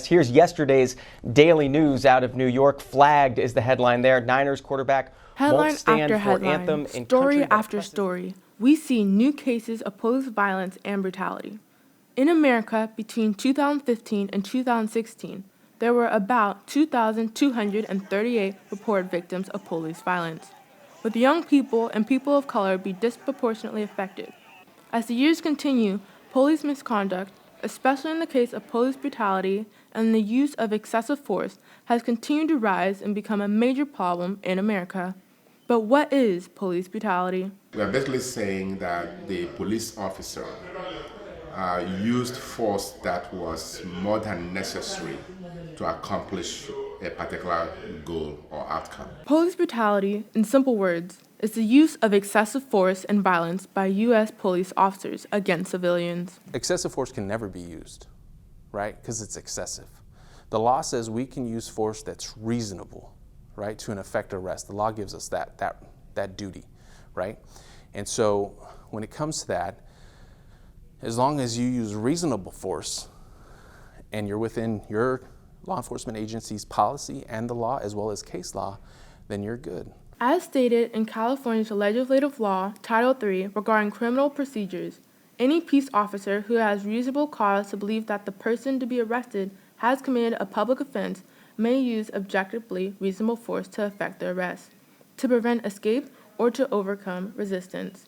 Here's yesterday's daily news out of New York. Flagged is the headline there. Niners quarterback won't stand for anthem in story country after story, we see new cases of police violence and brutality. In America, between 2015 and 2016, there were about 2,238 reported victims of police violence, with young people and people of color be disproportionately affected. As the years continue, police misconduct, especially in the case of police brutality and the use of excessive force, has continued to rise and become a major problem in America. But what is police brutality? We're basically saying that the police officer used force that was more than necessary to accomplish a particular goal or outcome. Police brutality, in simple words, is the use of excessive force and violence by U.S. police officers against civilians. Excessive force can never be used, right? Because it's excessive. The law says we can use force that's reasonable, right, to effect arrest. The law gives us that duty, right? And so when it comes to that, as long as you use reasonable force and you're within your law enforcement agency's policy and the law as well as case law, then you're good. As stated in California's legislative law, Title III, regarding criminal procedures, any peace officer who has reasonable cause to believe that the person to be arrested has committed a public offense may use objectively reasonable force to effect the arrest, to prevent escape, or to overcome resistance.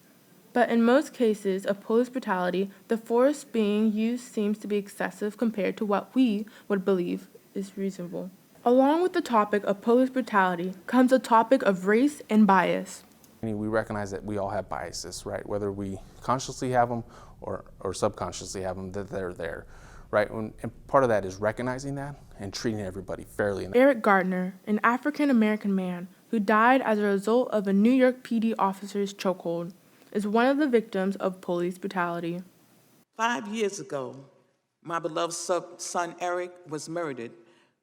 But in most cases of police brutality, the force being used seems to be excessive compared to what we would believe is reasonable. Along with the topic of police brutality comes a topic of race and bias. We recognize that we all have biases, right? Whether we consciously have them or subconsciously have them, that they're there, right? And part of that is recognizing that and treating everybody fairly. Eric Gardner, an African-American man who died as a result of a New York PD officer's chokehold, is one of the victims of police brutality. 5 years ago, my beloved son Eric was murdered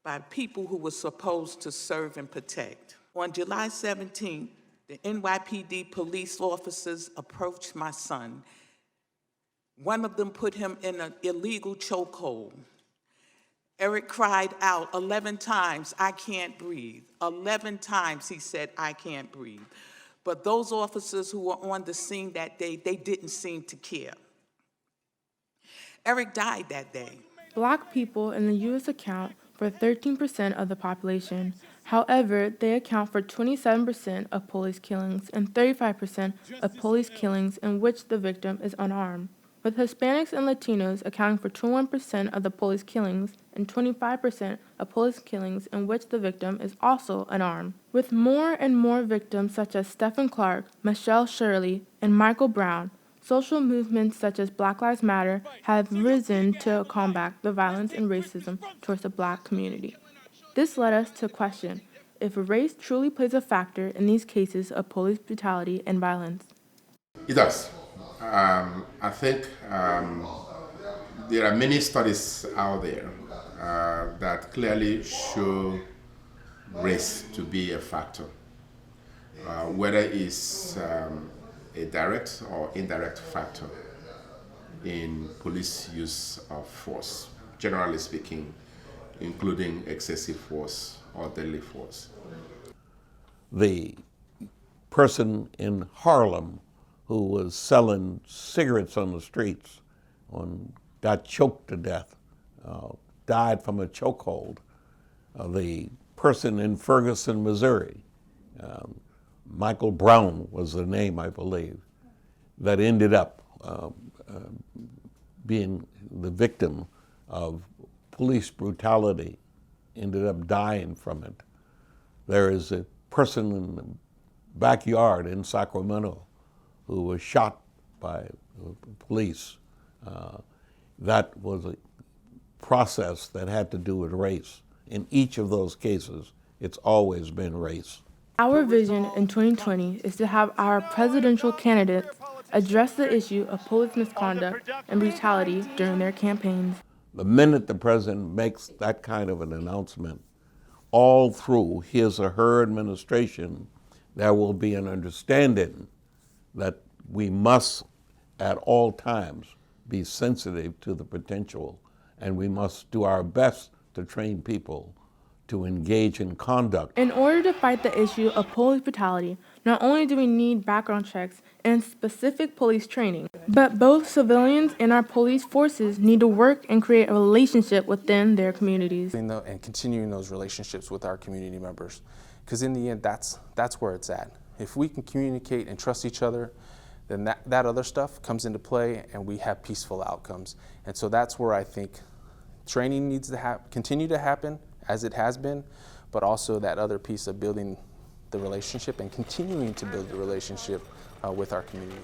by people who were supposed to serve and protect. On July 17th, the NYPD police officers approached my son. One of them put him in an illegal chokehold. Eric cried out 11 times, "I can't breathe." 11 times he said, "I can't breathe." But those officers who were on the scene that day, they didn't seem to care. Eric died that day. Black people in the U.S. account for 13% of the population. However, they account for 27% of police killings and 35% of police killings in which the victim is unarmed, with Hispanics and Latinos accounting for 21% of the police killings and 25% of police killings in which the victim is also unarmed. With more and more victims such as Stephen Clark, Michelle Shirley, and Michael Brown, social movements such as Black Lives Matter have risen to combat the violence and racism towards the Black community. This led us to question if race truly plays a factor in these cases of police brutality and violence. It does. I think there are many studies out there that clearly show race to be a factor, whether it's a direct or indirect factor in police use of force, generally speaking, including excessive force or deadly force. The person in Harlem who was selling cigarettes on the streets got choked to death, died from a chokehold. The person in Ferguson, Missouri, Michael Brown was the name, I believe, that ended up being the victim of police brutality, ended up dying from it. There is a person in the backyard in Sacramento who was shot by police. That was a process that had to do with race. In each of those cases, it's always been race. Our vision in 2020 is to have our presidential candidates address the issue of police misconduct and brutality during their campaigns. The minute the president makes that kind of an announcement, all through his or her administration, there will be an understanding that we must at all times be sensitive to the potential, and we must do our best to train people to engage in conduct. In order to fight the issue of police brutality, not only do we need background checks and specific police training, but both civilians and our police forces need to work and create a relationship within their communities. And continuing those relationships with our community members, because in the end, that's where it's at. If we can communicate and trust each other, then that other stuff comes into play and we have peaceful outcomes. And so that's where I think training needs to continue to happen as it has been, but also that other piece of building the relationship and continuing to build the relationship with our community.